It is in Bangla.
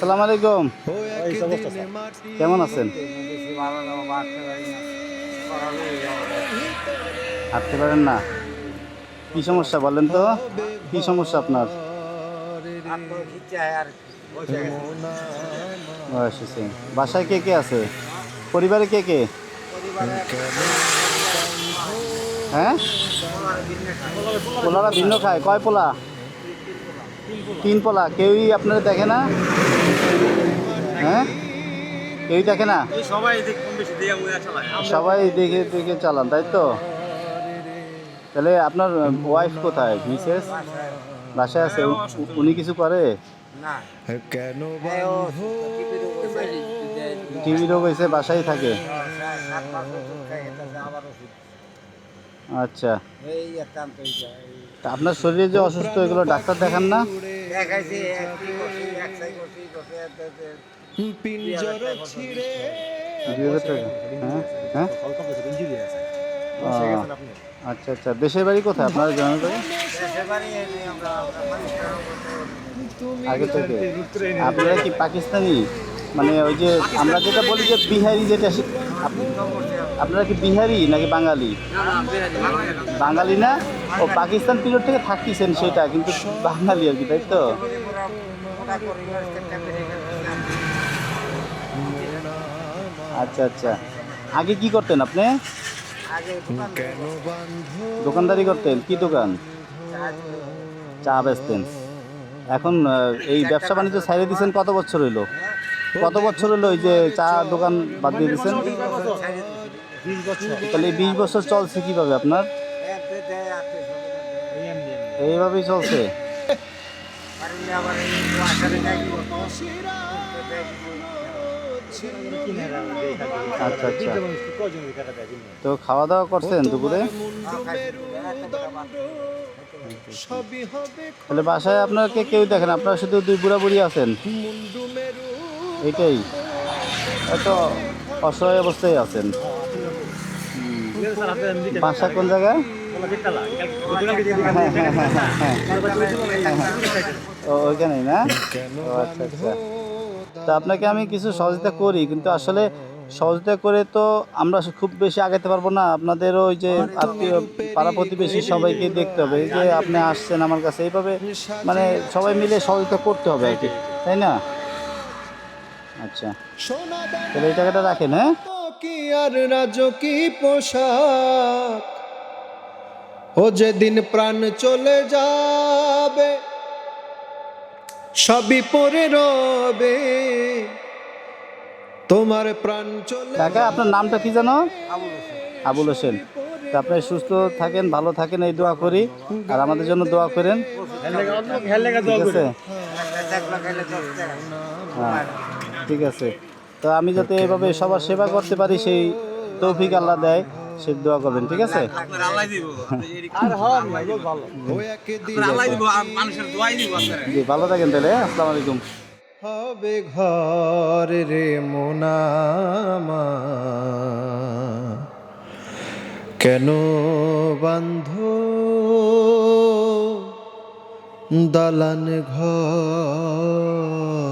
আসসালামু আলাইকুম। কেমন আছেন? হাঁটতে পারেন না? কি সমস্যা বলেন তো? কি সমস্যা আপনার? বয়স হয়েছে। বাসায় কে কে আছে? পরিবারে কে কে? হ্যাঁ, পোলারা ভিন্ন খায়। কয় পোলা? 3 পোলা। কেউই আপনারা দেখে না? হ্যাঁ, কেউই দেখে না? সবাই দেখে দেখে চালান, তাই তো? তাহলে আপনার ওয়াইফ কোথায়? মিসেস বাসায় আছে? উনি কিছু করে? টিভি রোগ হয়েছে, বাসায় থাকে? আচ্ছা, তা আপনার শরীরে যে অসুস্থ, এগুলো ডাক্তার দেখান না? হ্যাঁ হ্যাঁ, আচ্ছা আচ্ছা। দেশের বাড়ি কোথায় আপনার? গ্রামের বাড়ি? আগে থেকে আপনারা কি পাকিস্তানি? মানে ওই যে আমরা যেটা বলি যে বিহারি, যেটা আপনারা কি বিহারি নাকি বাঙালি? বাঙালি না? ও পাকিস্তান পিরিয়ড থেকে থাকতেছেন সেটা, কিন্তু বাঙালি আর কি, তাই তো? আচ্ছা আচ্ছা। আগে কি করতেন আপনি? দোকানদারি করতেন? কি দোকান? চা বেচতেন। এখন এই ব্যবসা বাণিজ্য ছাইড়ে দিয়েছেন কত বছর হইলো? কত বছর হলো ওই যে চা দোকান বাদ দিয়ে দিয়েছেন? তাহলে এই 20 বছর চলছে কিভাবে আপনার? এইভাবেই চলছে? আচ্ছা আচ্ছা। তো খাওয়া দাওয়া করছেন দুপুরে? তাহলে বাসায় আপনাকে কেউ দেখেন, আপনারা শুধু 2 বুড়া বুড়ি আছেন? এইটাই, এত অসহায় অবস্থায় আছেন। বাসা কোন জায়গায়? ও ওইখানেই না? ও আচ্ছা আচ্ছা। তা আপনাকে আমি কিছু সহযোগিতা করি, কিন্তু আসলে সহযোগিতা করে তো আমরা খুব বেশি আগাতে পারবো না। আপনাদেরও ওই যে আত্মীয়, পাড়া প্রতিবেশী সবাইকে দেখতে হবে। এই যে আপনি আসছেন আমার কাছে, এইভাবে মানে সবাই মিলে সহযোগিতা করতে হবে আর কি, তাই না? আচ্ছা, তাহলে এই টাকাটা রাখেন। হ্যাঁ, কি আর রাজকি পোশাক, ও যেদিন প্রাণ চলে যাবে সবই পরে রবে, তোমার প্রাণ চলে কাকা আপনার নামটা কি জানো? আবুল হোসেন। তা আপনি সুস্থ থাকেন, ভালো থাকেন, এই দোয়া করি। আর আমাদের জন্য দোয়া করেন, ঠিক আছে? হ্যাঁ, ঠিক আছে। তো আমি যাতে এভাবে সবার সেবা করতে পারি, সেই তৌফিক আল্লাহ দেয়, সে দোয়া করবেন, ঠিক আছে? জি, ভালো থাকেন তাহলে। আসসালামু আলাইকুম। হবে ঘর রে মোনামা, কেন বান্ধ দালান ঘর।